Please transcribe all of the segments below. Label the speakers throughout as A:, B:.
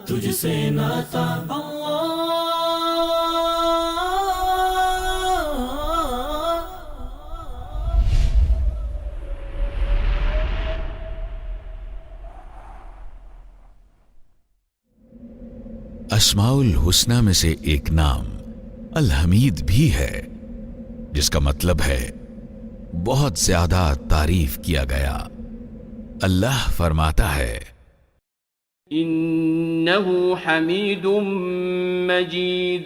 A: تجھ سے ناتا
B: اسماء الحسنہ میں سے ایک نام الحمید بھی ہے، جس کا مطلب ہے بہت زیادہ تعریف کیا گیا۔ اللہ فرماتا ہے
C: انہ حمید مجید،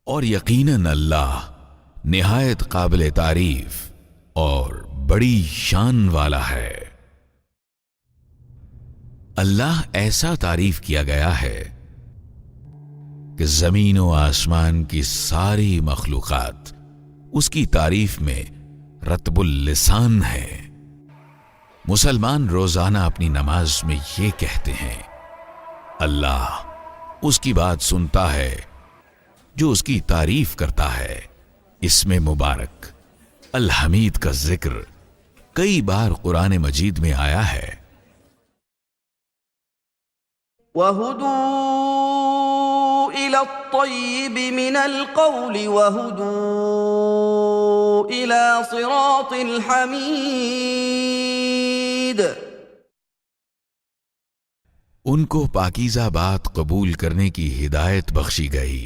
B: اور یقیناً اللہ نہایت قابل تعریف اور بڑی شان والا ہے۔ اللہ ایسا تعریف کیا گیا ہے کہ زمین و آسمان کی ساری مخلوقات اس کی تعریف میں رطب اللسان ہے۔ مسلمان روزانہ اپنی نماز میں یہ کہتے ہیں، اللہ اس کی بات سنتا ہے جو اس کی تعریف کرتا ہے۔ اس میں مبارک الحمید کا ذکر کئی بار قرآن مجید میں آیا ہے۔
D: وَهُدُوا إِلَى الطَّيِّبِ مِنَ الْقَوْلِ وَهُدُوا إِلَى صِرَاطِ الْحَمِيدِ،
B: ان کو پاکیزہ بات قبول کرنے کی ہدایت بخشی گئی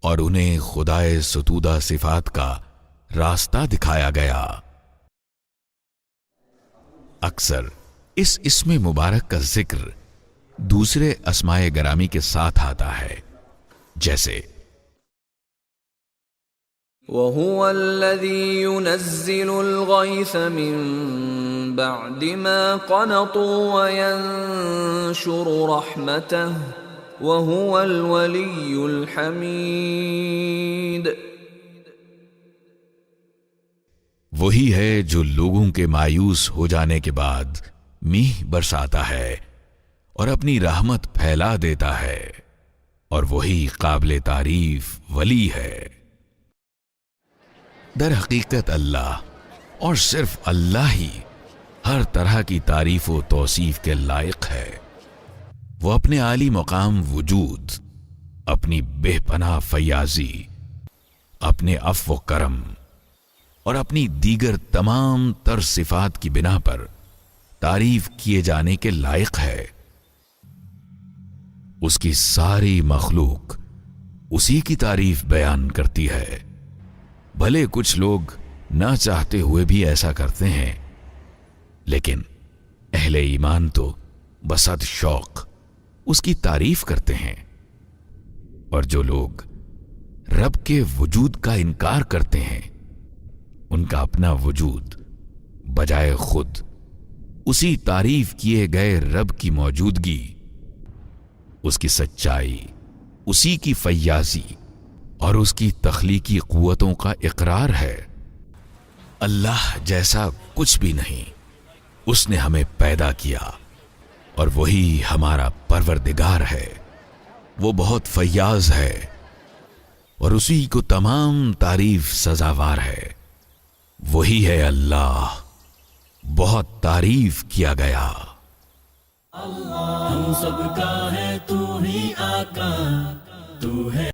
B: اور انہیں خدائے ستودہ صفات کا راستہ دکھایا گیا۔ اکثر اس اسم مبارک کا ذکر دوسرے اسماء گرامی کے ساتھ آتا ہے، جیسے
C: وَهُوَ الَّذِي يُنَزِّلُ الْغَيْثَ مِن بَعْدِ مَا قَنَطُوا وَيَنشُرُ رَحْمَتَهُ وَهُوَ الْوَلِيُّ الْحَمِيدُ،
B: وہی ہے جو لوگوں کے مایوس ہو جانے کے بعد میہ برساتا ہے اور اپنی رحمت پھیلا دیتا ہے، اور وہی قابل تعریف ولی ہے۔ در حقیقت اللہ اور صرف اللہ ہی ہر طرح کی تعریف و توصیف کے لائق ہے۔ وہ اپنے عالی مقام وجود، اپنی بے پناہ فیاضی، اپنے عفو و کرم اور اپنی دیگر تمام تر صفات کی بنا پر تعریف کیے جانے کے لائق ہے۔ اس کی ساری مخلوق اسی کی تعریف بیان کرتی ہے، بھلے کچھ لوگ نہ چاہتے ہوئے بھی ایسا کرتے ہیں، لیکن اہل ایمان تو بصد شوق اس کی تعریف کرتے ہیں، اور جو لوگ رب کے وجود کا انکار کرتے ہیں ان کا اپنا وجود بجائے خود اسی تعریف کیے گئے رب کی موجودگی، اس کی سچائی، اسی کی فیاضی اور اس کی تخلیقی قوتوں کا اقرار ہے۔ اللہ جیسا کچھ بھی نہیں، اس نے ہمیں پیدا کیا اور وہی ہمارا پروردگار ہے۔ وہ بہت فیاض ہے اور اسی کو تمام تعریف سزاوار ہے۔ وہی ہے اللہ، بہت تعریف کیا گیا۔
A: ہم سب کا ہے تو ہی آقا، تو ہے